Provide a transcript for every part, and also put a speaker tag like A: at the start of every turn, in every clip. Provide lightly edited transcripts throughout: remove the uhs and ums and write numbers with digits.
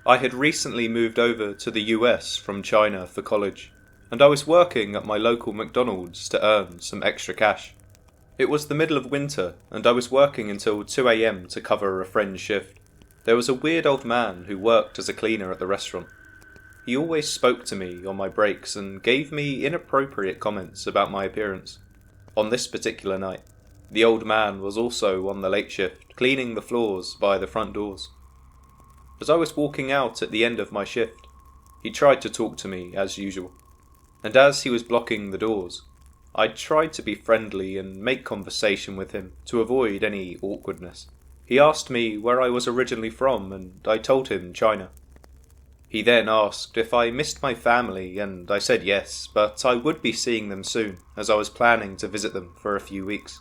A: I had recently moved over to the US from China for college, and I was working at my local McDonald's to earn some extra cash. It was the middle of winter, and I was working until 2 a.m. to cover a friend's shift. There was a weird old man who worked as a cleaner at the restaurant. He always spoke to me on my breaks and gave me inappropriate comments about my appearance. On this particular night, the old man was also on the late shift, cleaning the floors by the front doors. As I was walking out at the end of my shift, he tried to talk to me as usual, and as he was blocking the doors, I tried to be friendly and make conversation with him to avoid any awkwardness. He asked me where I was originally from, and I told him China. He then asked if I missed my family, and I said yes, but I would be seeing them soon, as I was planning to visit them for a few weeks.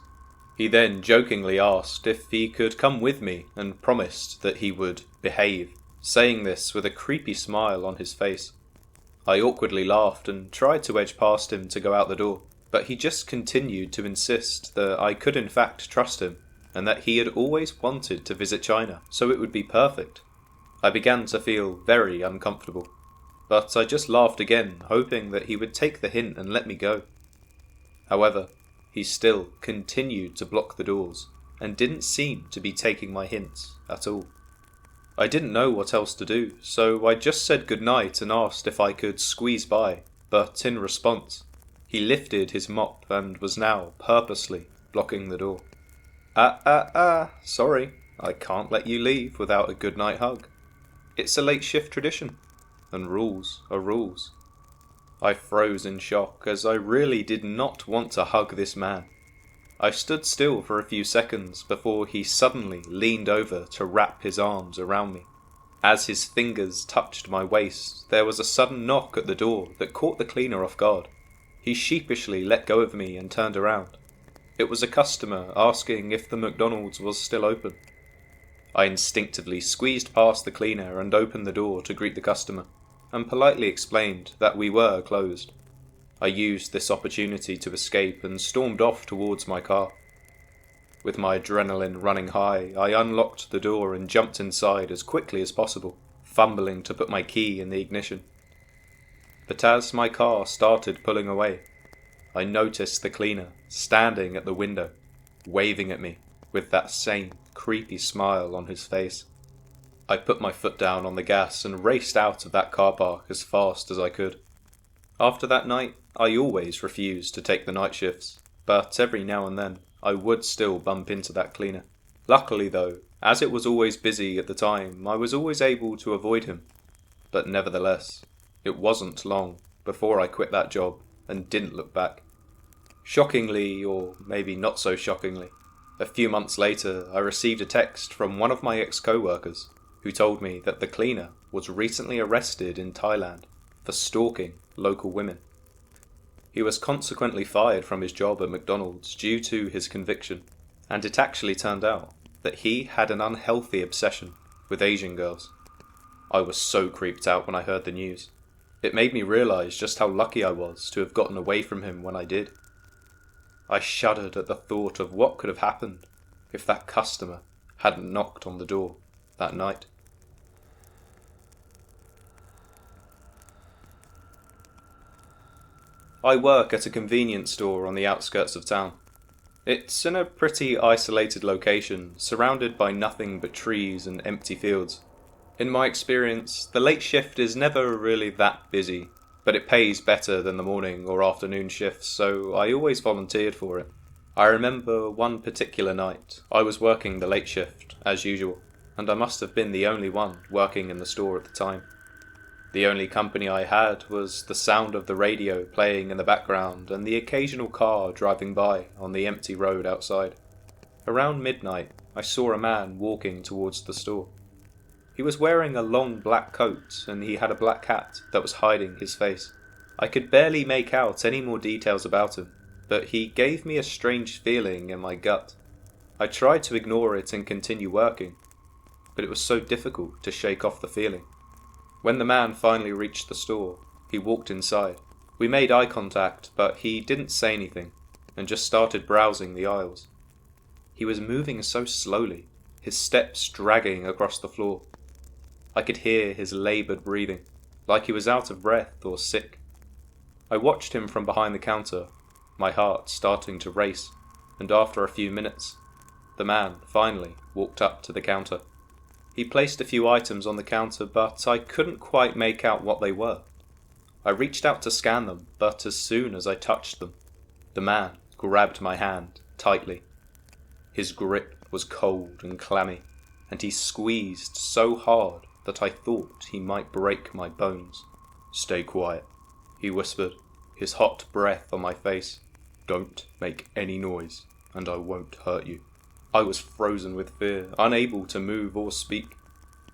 A: He then jokingly asked if he could come with me and promised that he would behave, saying this with a creepy smile on his face. I awkwardly laughed and tried to edge past him to go out the door, but he just continued to insist that I could in fact trust him, and that he had always wanted to visit China, so it would be perfect. I began to feel very uncomfortable, but I just laughed again, hoping that he would take the hint and let me go. However, he still continued to block the doors, and didn't seem to be taking my hints at all. I didn't know what else to do, so I just said goodnight and asked if I could squeeze by, but in response, he lifted his mop and was now purposely blocking the door. Sorry, I can't let you leave without a goodnight hug. It's a late shift tradition, and rules are rules. I froze in shock, as I really did not want to hug this man. I stood still for a few seconds before he suddenly leaned over to wrap his arms around me. As his fingers touched my waist, there was a sudden knock at the door that caught the cleaner off guard. He sheepishly let go of me and turned around. It was a customer asking if the McDonald's was still open. I instinctively squeezed past the cleaner and opened the door to greet the customer, and politely explained that we were closed. I used this opportunity to escape and stormed off towards my car. With my adrenaline running high, I unlocked the door and jumped inside as quickly as possible, fumbling to put my key in the ignition. But as my car started pulling away, I noticed the cleaner standing at the window, waving at me with that same creepy smile on his face. I put my foot down on the gas and raced out of that car park as fast as I could. After that night, I always refused to take the night shifts, but every now and then I would still bump into that cleaner. Luckily though, as it was always busy at the time, I was always able to avoid him. But nevertheless, it wasn't long before I quit that job and didn't look back. Shockingly, or maybe not so shockingly, a few months later I received a text from one of my ex-co-workers who told me that the cleaner was recently arrested in Thailand for stalking local women. He was consequently fired from his job at McDonald's due to his conviction, and it actually turned out that he had an unhealthy obsession with Asian girls. I was so creeped out when I heard the news. It made me realise just how lucky I was to have gotten away from him when I did. I shuddered at the thought of what could have happened if that customer hadn't knocked on the door that night. I work at a convenience store on the outskirts of town. It's in a pretty isolated location, surrounded by nothing but trees and empty fields. In my experience, the late shift is never really that busy, but it pays better than the morning or afternoon shifts, so I always volunteered for it. I remember one particular night, I was working the late shift, as usual, and I must have been the only one working in the store at the time. The only company I had was the sound of the radio playing in the background and the occasional car driving by on the empty road outside. Around midnight, I saw a man walking towards the store. He was wearing a long black coat and he had a black hat that was hiding his face. I could barely make out any more details about him, but he gave me a strange feeling in my gut. I tried to ignore it and continue working, but it was so difficult to shake off the feeling. When the man finally reached the store, he walked inside. We made eye contact, but he didn't say anything and just started browsing the aisles. He was moving so slowly, his steps dragging across the floor. I could hear his laboured breathing, like he was out of breath or sick. I watched him from behind the counter, my heart starting to race, and after a few minutes, the man finally walked up to the counter. He placed a few items on the counter, but I couldn't quite make out what they were. I reached out to scan them, but as soon as I touched them, the man grabbed my hand tightly. His grip was cold and clammy, and he squeezed so hard that I thought he might break my bones. "Stay quiet," he whispered, his hot breath on my face. "Don't make any noise, and I won't hurt you." I was frozen with fear, unable to move or speak.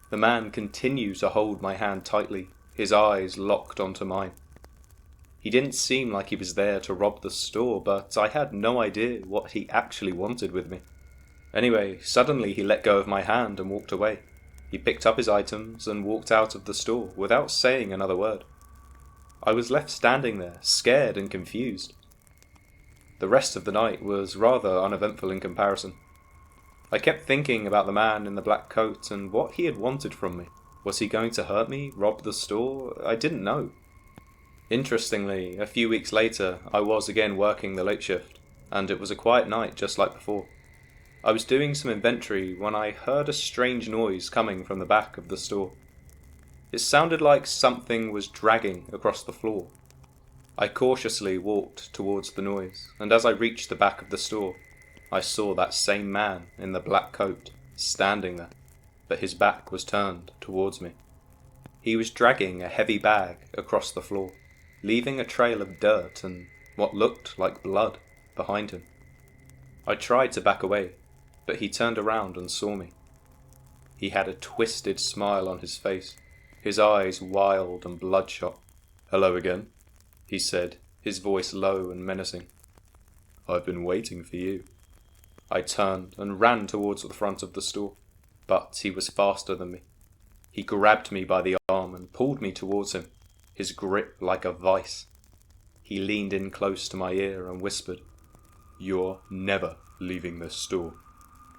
A: The man continued to hold my hand tightly, his eyes locked onto mine. He didn't seem like he was there to rob the store, but I had no idea what he actually wanted with me. Anyway, suddenly he let go of my hand and walked away. He picked up his items and walked out of the store without saying another word. I was left standing there, scared and confused. The rest of the night was rather uneventful in comparison. I kept thinking about the man in the black coat and what he had wanted from me. Was he going to hurt me, rob the store? I didn't know. Interestingly, a few weeks later, I was again working the late shift, and it was a quiet night just like before. I was doing some inventory when I heard a strange noise coming from the back of the store. It sounded like something was dragging across the floor. I cautiously walked towards the noise, and as I reached the back of the store, I saw that same man in the black coat standing there, but his back was turned towards me. He was dragging a heavy bag across the floor, leaving a trail of dirt and what looked like blood behind him. I tried to back away, but he turned around and saw me. He had a twisted smile on his face, his eyes wild and bloodshot. "Hello again," he said, his voice low and menacing. "I've been waiting for you." I turned and ran towards the front of the store, but he was faster than me. He grabbed me by the arm and pulled me towards him, his grip like a vice. He leaned in close to my ear and whispered, "You're never leaving this store."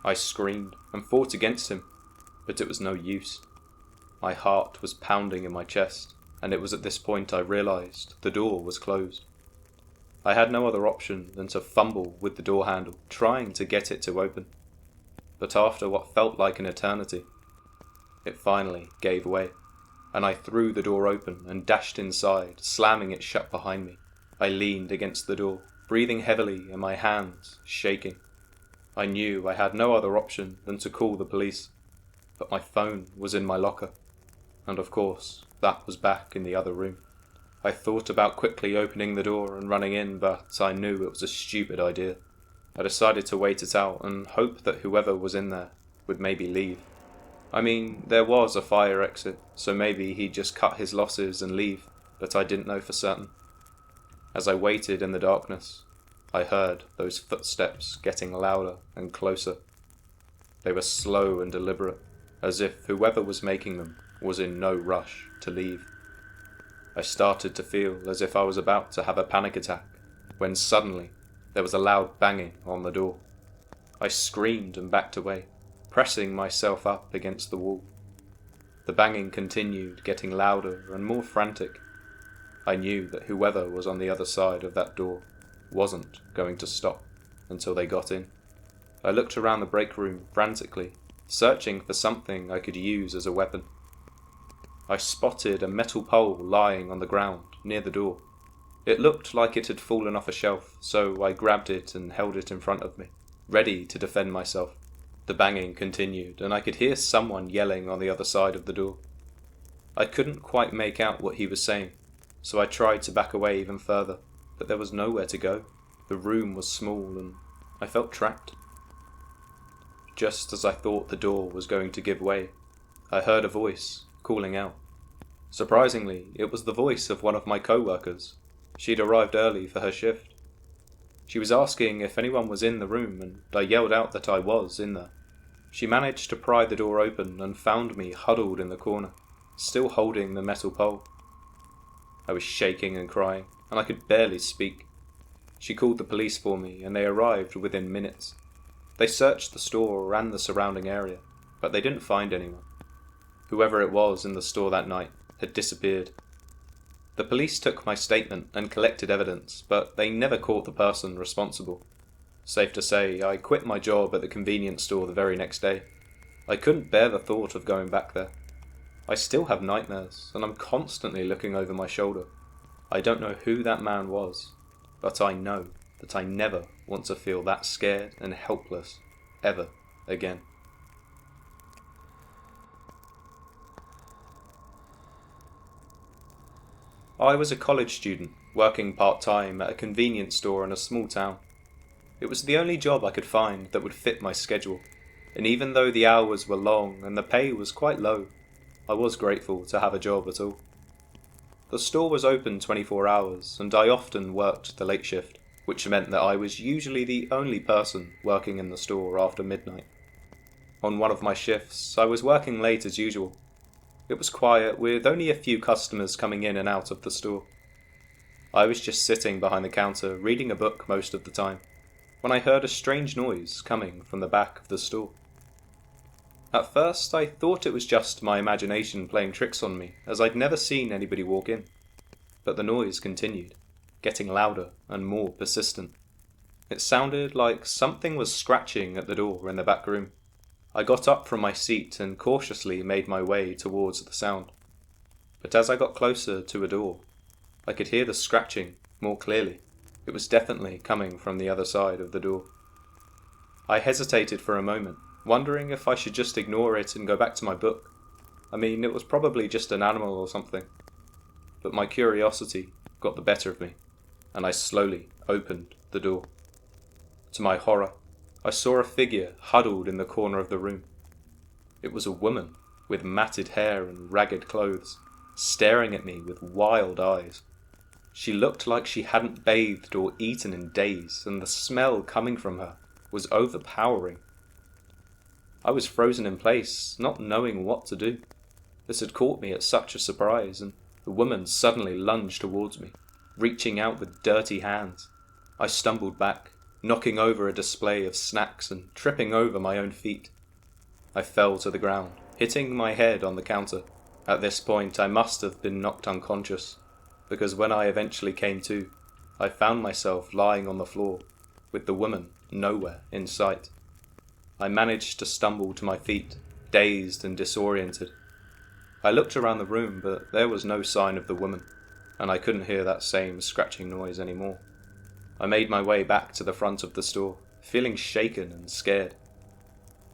A: I screamed and fought against him, but it was no use. My heart was pounding in my chest, and it was at this point I realized the door was closed. I had no other option than to fumble with the door handle, trying to get it to open. But after what felt like an eternity, it finally gave way, and I threw the door open and dashed inside, slamming it shut behind me. I leaned against the door, breathing heavily and my hands shaking. I knew I had no other option than to call the police, but my phone was in my locker, and of course, that was back in the other room. I thought about quickly opening the door and running in, but I knew it was a stupid idea. I decided to wait it out and hope that whoever was in there would maybe leave. I mean, there was a fire exit, so maybe he'd just cut his losses and leave, but I didn't know for certain. As I waited in the darkness, I heard those footsteps getting louder and closer. They were slow and deliberate, as if whoever was making them was in no rush to leave. I started to feel as if I was about to have a panic attack, when suddenly there was a loud banging on the door. I screamed and backed away, pressing myself up against the wall. The banging continued, getting louder and more frantic. I knew that whoever was on the other side of that door wasn't going to stop until they got in. I looked around the break room frantically, searching for something I could use as a weapon. I spotted a metal pole lying on the ground near the door. It looked like it had fallen off a shelf, so I grabbed it and held it in front of me, ready to defend myself. The banging continued, and I could hear someone yelling on the other side of the door. I couldn't quite make out what he was saying, so I tried to back away even further, but there was nowhere to go. The room was small, and I felt trapped. Just as I thought the door was going to give way, I heard a voice calling out. Surprisingly, it was the voice of one of my co-workers. She'd arrived early for her shift. She was asking if anyone was in the room, and I yelled out that I was in there. She managed to pry the door open and found me huddled in the corner, still holding the metal pole. I was shaking and crying, and I could barely speak. She called the police for me, and they arrived within minutes. They searched the store and the surrounding area, but they didn't find anyone. whoever it was in the store that night, had disappeared. The police took my statement and collected evidence, but they never caught the person responsible. Safe to say, I quit my job at the convenience store the very next day. I couldn't bear the thought of going back there. I still have nightmares, and I'm constantly looking over my shoulder. I don't know who that man was, but I know that I never want to feel that scared and helpless ever again. I was a college student, working part-time at a convenience store in a small town. It was the only job I could find that would fit my schedule, and even though the hours were long and the pay was quite low, I was grateful to have a job at all. The store was open 24 hours, and I often worked the late shift, which meant that I was usually the only person working in the store after midnight. On one of my shifts, I was working late as usual. It was quiet, with only a few customers coming in and out of the store. I was just sitting behind the counter reading a book most of the time, when I heard a strange noise coming from the back of the store. At first, I thought it was just my imagination playing tricks on me, as I'd never seen anybody walk in. But the noise continued, getting louder and more persistent. It sounded like something was scratching at the door in the back room. I got up from my seat and cautiously made my way towards the sound. But as I got closer to a door, I could hear the scratching more clearly. It was definitely coming from the other side of the door. I hesitated for a moment, wondering if I should just ignore it and go back to my book. I mean, it was probably just an animal or something. But my curiosity got the better of me, and I slowly opened the door. To my horror, I saw a figure huddled in the corner of the room. It was a woman with matted hair and ragged clothes, staring at me with wild eyes. She looked like she hadn't bathed or eaten in days, and the smell coming from her was overpowering. I was frozen in place, not knowing what to do. This had caught me at such a surprise, and the woman suddenly lunged towards me, reaching out with dirty hands. I stumbled back, knocking over a display of snacks and tripping over my own feet. I fell to the ground, hitting my head on the counter. At this point, I must have been knocked unconscious, because when I eventually came to, I found myself lying on the floor, with the woman nowhere in sight. I managed to stumble to my feet, dazed and disoriented. I looked around the room, but there was no sign of the woman, and I couldn't hear that same scratching noise anymore. I made my way back to the front of the store, feeling shaken and scared.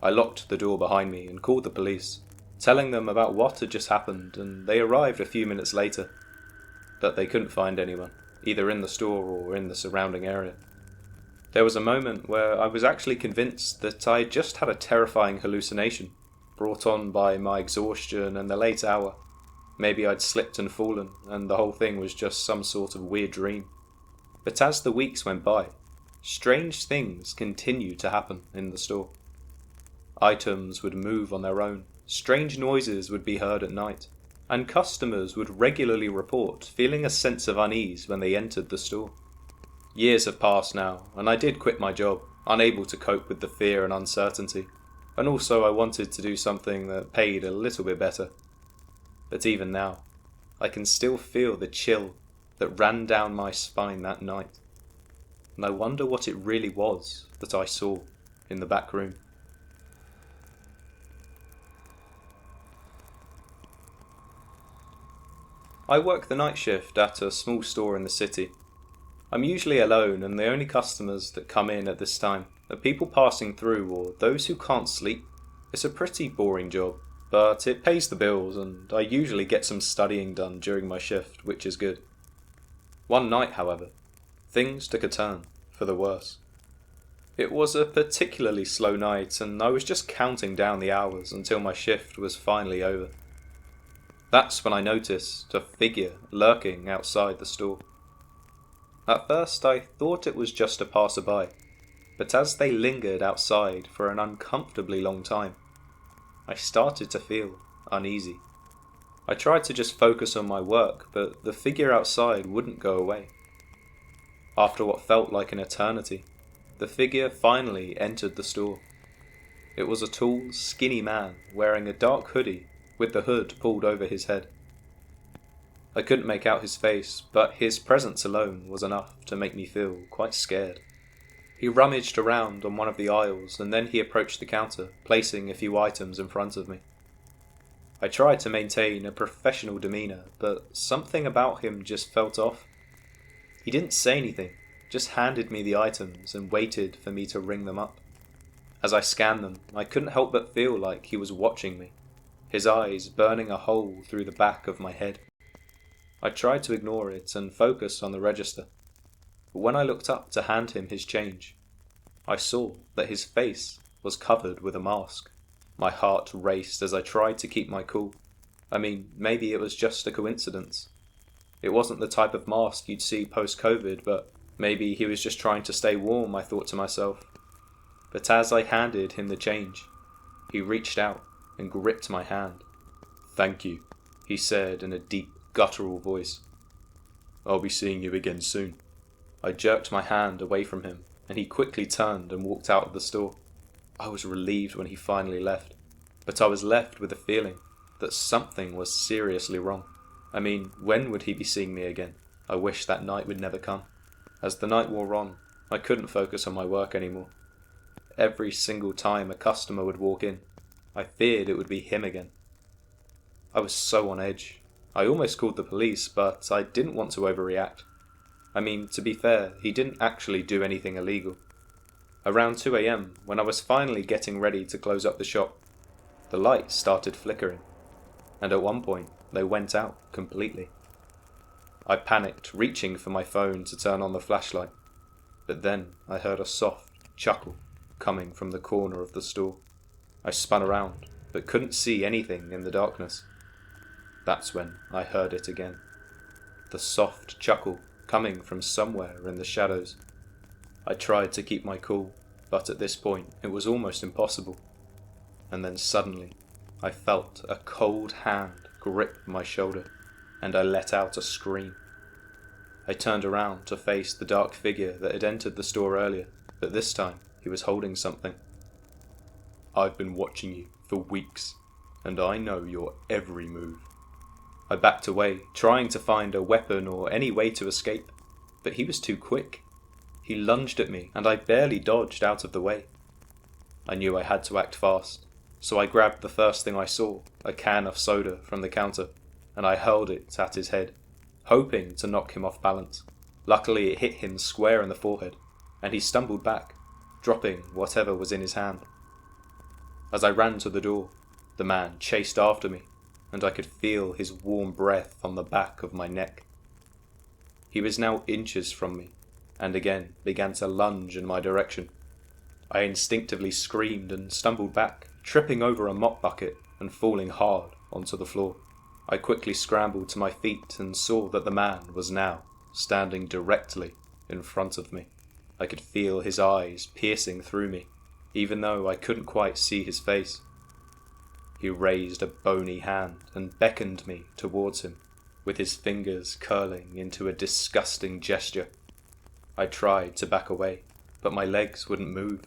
A: I locked the door behind me and called the police, telling them about what had just happened, and they arrived a few minutes later. But they couldn't find anyone, either in the store or in the surrounding area. There was a moment where I was actually convinced that I had just had a terrifying hallucination, brought on by my exhaustion and the late hour. Maybe I'd slipped and fallen, and the whole thing was just some sort of weird dream. But as the weeks went by, strange things continued to happen in the store. Items would move on their own, strange noises would be heard at night, and customers would regularly report feeling a sense of unease when they entered the store. Years have passed now, and I did quit my job, unable to cope with the fear and uncertainty, and also I wanted to do something that paid a little bit better. But even now, I can still feel the chill that ran down my spine that night, and I wonder what it really was that I saw in the back room. I work the night shift at a small store in the city. I'm usually alone, and the only customers that come in at this time are people passing through or those who can't sleep. It's a pretty boring job, but it pays the bills, and I usually get some studying done during my shift, which is good. One night, however, things took a turn for the worse. It was a particularly slow night, and I was just counting down the hours until my shift was finally over. That's when I noticed a figure lurking outside the store. At first I thought it was just a passerby, but as they lingered outside for an uncomfortably long time, I started to feel uneasy. I tried to just focus on my work, but the figure outside wouldn't go away. After what felt like an eternity, the figure finally entered the store. It was a tall, skinny man wearing a dark hoodie with the hood pulled over his head. I couldn't make out his face, but his presence alone was enough to make me feel quite scared. He rummaged around on one of the aisles and then he approached the counter, placing a few items in front of me. I tried to maintain a professional demeanour, but something about him just felt off. He didn't say anything, just handed me the items and waited for me to ring them up. As I scanned them, I couldn't help but feel like he was watching me, his eyes burning a hole through the back of my head. I tried to ignore it and focus on the register, but when I looked up to hand him his change, I saw that his face was covered with a mask. My heart raced as I tried to keep my cool. I mean, maybe it was just a coincidence. It wasn't the type of mask you'd see post-COVID, but maybe he was just trying to stay warm, I thought to myself. But as I handed him the change, he reached out and gripped my hand. "Thank you," he said in a deep, guttural voice. "I'll be seeing you again soon." I jerked my hand away from him, and he quickly turned and walked out of the store. I was relieved when he finally left, but I was left with a feeling that something was seriously wrong. I mean, when would he be seeing me again? I wished that night would never come. As the night wore on, I couldn't focus on my work anymore. Every single time a customer would walk in, I feared it would be him again. I was so on edge. I almost called the police, but I didn't want to overreact. I mean, to be fair, he didn't actually do anything illegal. Around 2 a.m, when I was finally getting ready to close up the shop, the lights started flickering, and at one point they went out completely. I panicked, reaching for my phone to turn on the flashlight, but then I heard a soft chuckle coming from the corner of the store. I spun around, but couldn't see anything in the darkness. That's when I heard it again. The soft chuckle coming from somewhere in the shadows. I tried to keep my cool, but at this point it was almost impossible. And then suddenly, I felt a cold hand grip my shoulder, and I let out a scream. I turned around to face the dark figure that had entered the store earlier, but this time he was holding something. "I've been watching you for weeks, and I know your every move." I backed away, trying to find a weapon or any way to escape, but he was too quick. He lunged at me, and I barely dodged out of the way. I knew I had to act fast, so I grabbed the first thing I saw, a can of soda from the counter, and I hurled it at his head, hoping to knock him off balance. Luckily it hit him square in the forehead, and he stumbled back, dropping whatever was in his hand. As I ran to the door, the man chased after me, and I could feel his warm breath on the back of my neck. He was now inches from me, and again began to lunge in my direction. I instinctively screamed and stumbled back, tripping over a mop bucket and falling hard onto the floor. I quickly scrambled to my feet and saw that the man was now standing directly in front of me. I could feel his eyes piercing through me, even though I couldn't quite see his face. He raised a bony hand and beckoned me towards him, with his fingers curling into a disgusting gesture. I tried to back away, but my legs wouldn't move.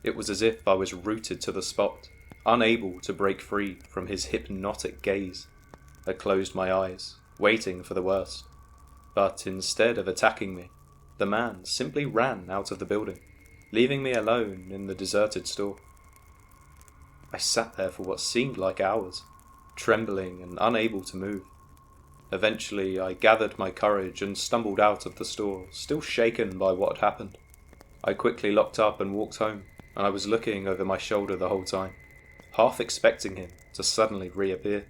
A: It was as if I was rooted to the spot, unable to break free from his hypnotic gaze. I closed my eyes, waiting for the worst. But instead of attacking me, the man simply ran out of the building, leaving me alone in the deserted store. I sat there for what seemed like hours, trembling and unable to move. Eventually I gathered my courage and stumbled out of the store, still shaken by what had happened. I quickly locked up and walked home, and I was looking over my shoulder the whole time, half expecting him to suddenly reappear.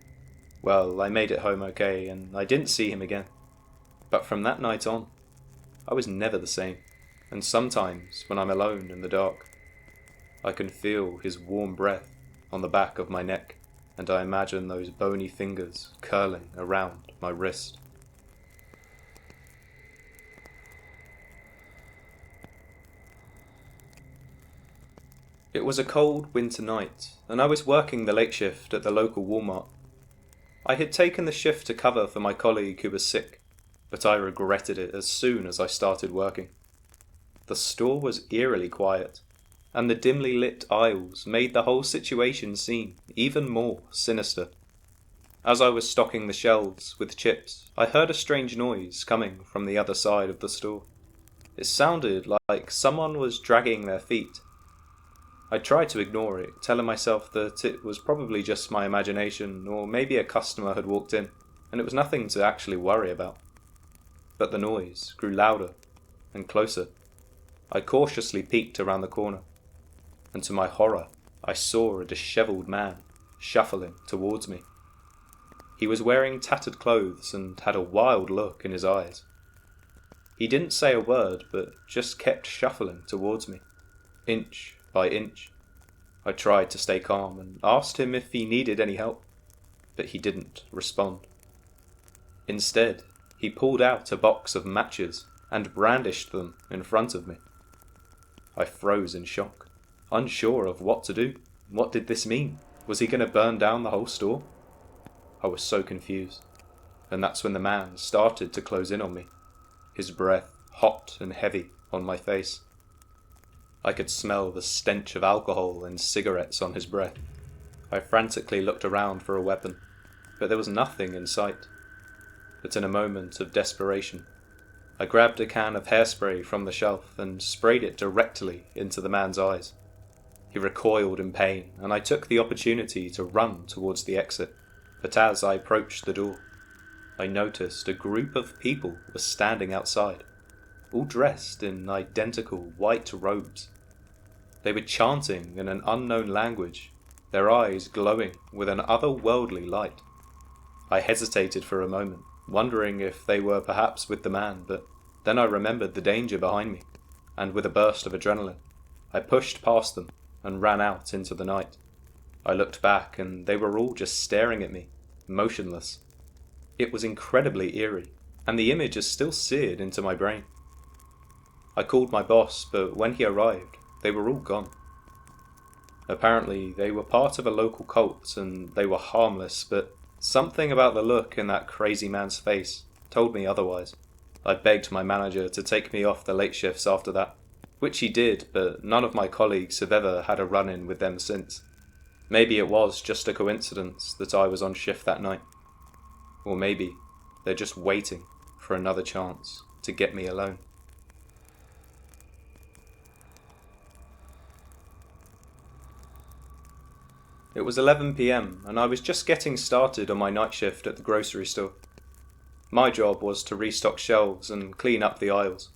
A: Well, I made it home okay, and I didn't see him again. But from that night on, I was never the same, and sometimes when I'm alone in the dark, I can feel his warm breath on the back of my neck, and I imagine those bony fingers curling around my wrist. It was a cold winter night, and I was working the late shift at the local Walmart. I had taken the shift to cover for my colleague who was sick, but I regretted it as soon as I started working. The store was eerily quiet, and the dimly lit aisles made the whole situation seem even more sinister. As I was stocking the shelves with chips, I heard a strange noise coming from the other side of the store. It sounded like someone was dragging their feet. I tried to ignore it, telling myself that it was probably just my imagination, or maybe a customer had walked in, and it was nothing to actually worry about. But the noise grew louder and closer. I cautiously peeked around the corner, and to my horror, I saw a dishevelled man shuffling towards me. He was wearing tattered clothes and had a wild look in his eyes. He didn't say a word, but just kept shuffling towards me, inch by inch. I tried to stay calm and asked him if he needed any help, but he didn't respond. Instead, he pulled out a box of matches and brandished them in front of me. I froze in shock, unsure of what to do. What did this mean? Was he going to burn down the whole store? I was so confused, and that's when the man started to close in on me, his breath hot and heavy on my face. I could smell the stench of alcohol and cigarettes on his breath. I frantically looked around for a weapon, but there was nothing in sight. But in a moment of desperation, I grabbed a can of hairspray from the shelf and sprayed it directly into the man's eyes. He recoiled in pain, and I took the opportunity to run towards the exit. But as I approached the door, I noticed a group of people were standing outside, all dressed in identical white robes. They were chanting in an unknown language, their eyes glowing with an otherworldly light. I hesitated for a moment, wondering if they were perhaps with the man, but then I remembered the danger behind me, and with a burst of adrenaline, I pushed past them and ran out into the night. I looked back and they were all just staring at me, motionless. It was incredibly eerie, and the image is still seared into my brain. I called my boss, but when he arrived, they were all gone. Apparently, they were part of a local cult and they were harmless, but something about the look in that crazy man's face told me otherwise. I begged my manager to take me off the late shifts after that, which he did, but none of my colleagues have ever had a run-in with them since. Maybe it was just a coincidence that I was on shift that night. Or maybe they're just waiting for another chance to get me alone. It was 11 p.m. and I was just getting started on my night shift at the grocery store. My job was to restock shelves and clean up the aisles.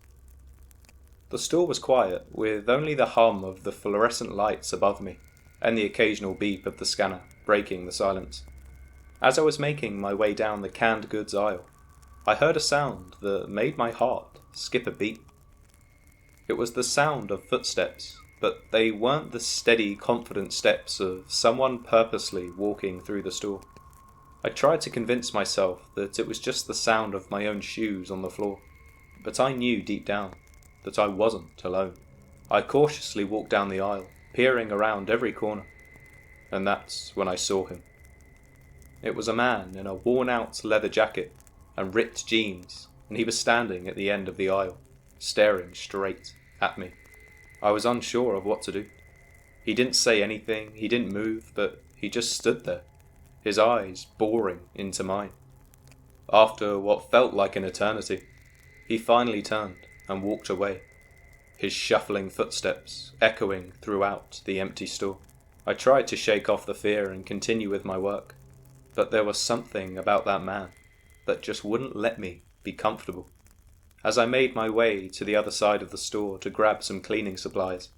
A: The store was quiet, with only the hum of the fluorescent lights above me and the occasional beep of the scanner breaking the silence. As I was making my way down the canned goods aisle, I heard a sound that made my heart skip a beat. It was the sound of footsteps, but they weren't the steady, confident steps of someone purposely walking through the store. I tried to convince myself that it was just the sound of my own shoes on the floor, but I knew deep down that I wasn't alone. I cautiously walked down the aisle, peering around every corner, and that's when I saw him. It was a man in a worn-out leather jacket and ripped jeans, and he was standing at the end of the aisle, staring straight at me. I was unsure of what to do. He didn't say anything, he didn't move, but he just stood there, his eyes boring into mine. After what felt like an eternity, he finally turned and walked away, his shuffling footsteps echoing throughout the empty store. I tried to shake off the fear and continue with my work, but there was something about that man that just wouldn't let me be comfortable. As I made my way to the other side of the store to grab some cleaning supplies,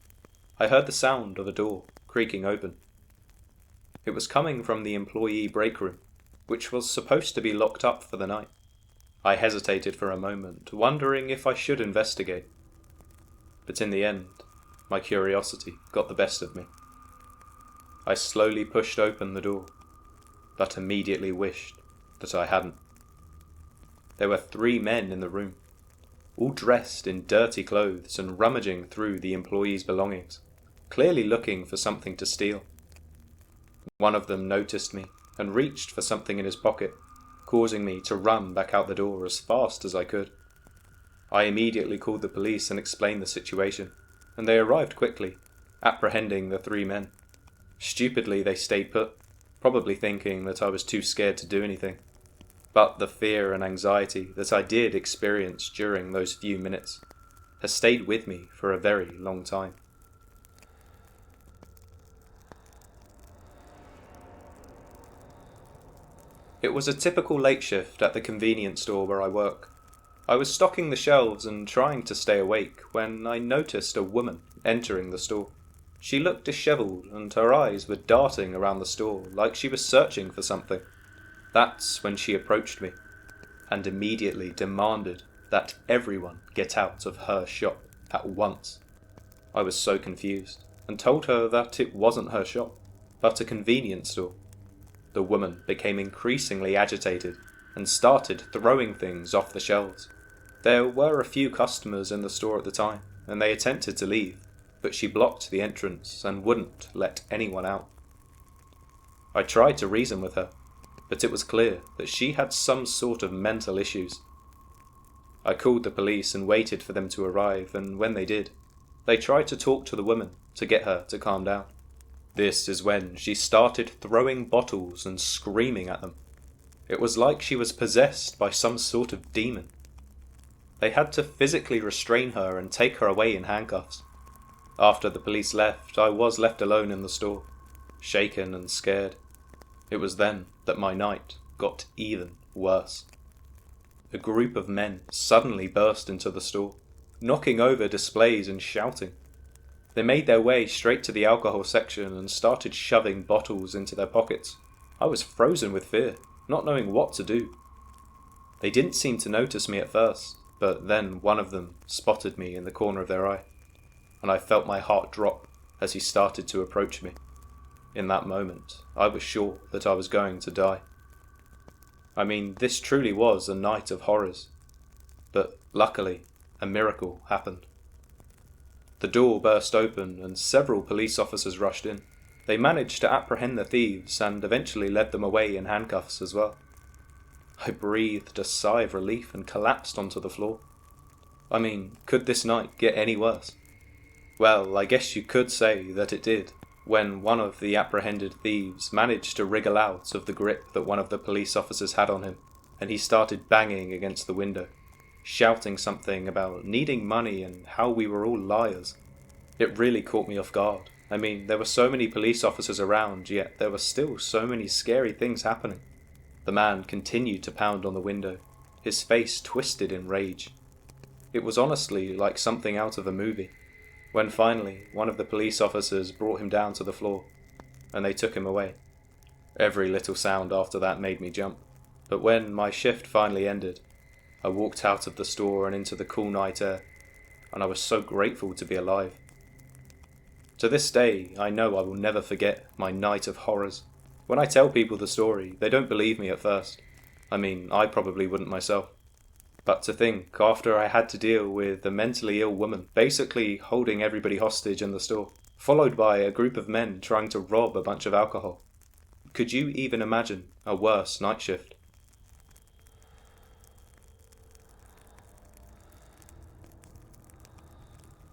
A: I heard the sound of a door creaking open. It was coming from the employee break room, which was supposed to be locked up for the night. I hesitated for a moment, wondering if I should investigate. But in the end, my curiosity got the best of me. I slowly pushed open the door, but immediately wished that I hadn't. There were 3 men in the room, all dressed in dirty clothes and rummaging through the employees' belongings, clearly looking for something to steal. One of them noticed me and reached for something in his pocket, causing me to run back out the door as fast as I could. I immediately called the police and explained the situation, and they arrived quickly, apprehending the 3 men. Stupidly, they stayed put, probably thinking that I was too scared to do anything. But the fear and anxiety that I did experience during those few minutes has stayed with me for a very long time. It was a typical late shift at the convenience store where I work. I was stocking the shelves and trying to stay awake when I noticed a woman entering the store. She looked dishevelled and her eyes were darting around the store like she was searching for something. That's when she approached me and immediately demanded that everyone get out of her shop at once. I was so confused and told her that it wasn't her shop, but a convenience store. The woman became increasingly agitated and started throwing things off the shelves. There were a few customers in the store at the time, and they attempted to leave, but she blocked the entrance and wouldn't let anyone out. I tried to reason with her, but it was clear that she had some sort of mental issues. I called the police and waited for them to arrive, and when they did, they tried to talk to the woman to get her to calm down. This is when she started throwing bottles and screaming at them. It was like she was possessed by some sort of demon. They had to physically restrain her and take her away in handcuffs. After the police left, I was left alone in the store, shaken and scared. It was then that my night got even worse. A group of men suddenly burst into the store, knocking over displays and shouting. They made their way straight to the alcohol section and started shoving bottles into their pockets. I was frozen with fear, not knowing what to do. They didn't seem to notice me at first, but then one of them spotted me in the corner of their eye, and I felt my heart drop as he started to approach me. In that moment, I was sure that I was going to die. I mean, this truly was a night of horrors. But luckily, a miracle happened. The door burst open and several police officers rushed in. They managed to apprehend the thieves and eventually led them away in handcuffs as well. I breathed a sigh of relief and collapsed onto the floor. I mean, could this night get any worse? Well, I guess you could say that it did, when one of the apprehended thieves managed to wriggle out of the grip that one of the police officers had on him, and he started banging against the window, shouting something about needing money and how we were all liars. It really caught me off guard. I mean, there were so many police officers around, yet there were still so many scary things happening. The man continued to pound on the window, his face twisted in rage. It was honestly like something out of a movie, when finally one of the police officers brought him down to the floor, and they took him away. Every little sound after that made me jump, but when my shift finally ended, I walked out of the store and into the cool night air, and I was so grateful to be alive. To this day, I know I will never forget my night of horrors. When I tell people the story, they don't believe me at first. I mean, I probably wouldn't myself. But to think, after I had to deal with a mentally ill woman basically holding everybody hostage in the store, followed by a group of men trying to rob a bunch of alcohol. Could you even imagine a worse night shift?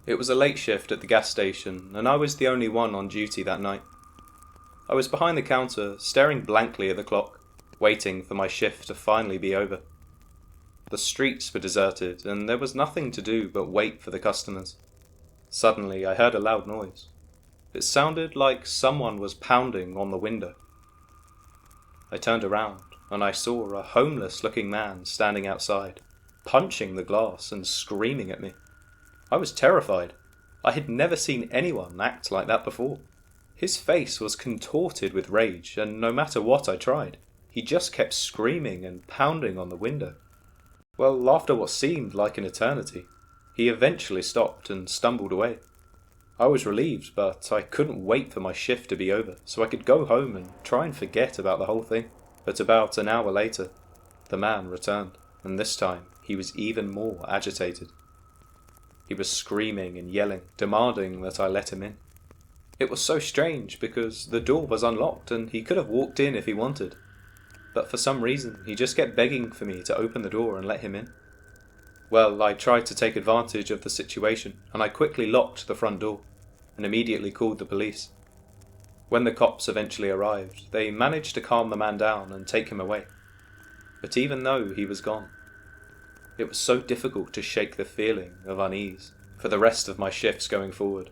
A: It was a late shift at the gas station, and I was the only one on duty that night. I was behind the counter, staring blankly at the clock, waiting for my shift to finally be over. The streets were deserted, and there was nothing to do but wait for the customers. Suddenly, I heard a loud noise. It sounded like someone was pounding on the window. I turned around, and I saw a homeless-looking man standing outside, punching the glass and screaming at me. I was terrified. I had never seen anyone act like that before. His face was contorted with rage, and no matter what I tried, he just kept screaming and pounding on the window. Well, after what seemed like an eternity, he eventually stopped and stumbled away. I was relieved, but I couldn't wait for my shift to be over so I could go home and try and forget about the whole thing. But about an hour later, the man returned, and this time he was even more agitated. He was screaming and yelling, demanding that I let him in. It was so strange because the door was unlocked and he could have walked in if he wanted. But for some reason, he just kept begging for me to open the door and let him in. Well, I tried to take advantage of the situation, and I quickly locked the front door, and immediately called the police. When the cops eventually arrived, they managed to calm the man down and take him away. But even though he was gone, it was so difficult to shake the feeling of unease for the rest of my shifts going forward.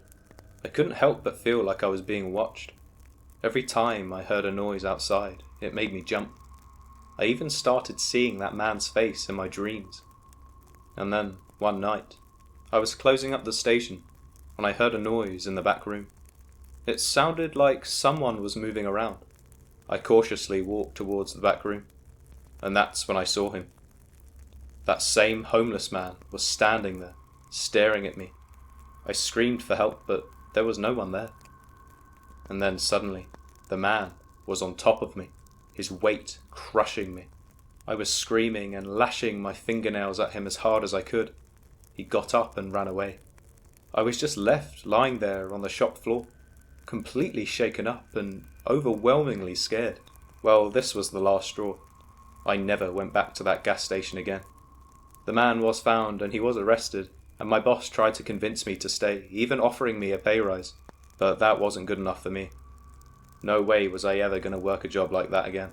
A: I couldn't help but feel like I was being watched. Every time I heard a noise outside, it made me jump. I even started seeing that man's face in my dreams. And then, one night, I was closing up the station when I heard a noise in the back room. It sounded like someone was moving around. I cautiously walked towards the back room, and that's when I saw him. That same homeless man was standing there, staring at me. I screamed for help, but there was no one there. And then suddenly, the man was on top of me, his weight crushing me. I was screaming and lashing my fingernails at him as hard as I could. He got up and ran away. I was just left lying there on the shop floor, completely shaken up and overwhelmingly scared. Well, this was the last straw. I never went back to that gas station again. The man was found and he was arrested, and my boss tried to convince me to stay, even offering me a pay rise. But that wasn't good enough for me. No way was I ever going to work a job like that again.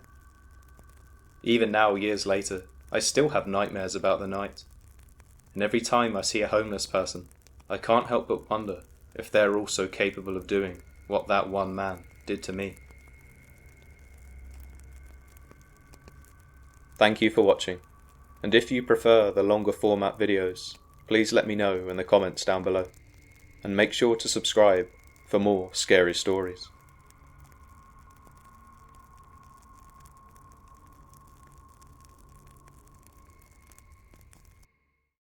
A: Even now, years later, I still have nightmares about the night. And every time I see a homeless person, I can't help but wonder if they're also capable of doing what that one man did to me. Thank you for watching, and if you prefer the longer format videos, please let me know in the comments down below, and make sure to subscribe for more scary stories.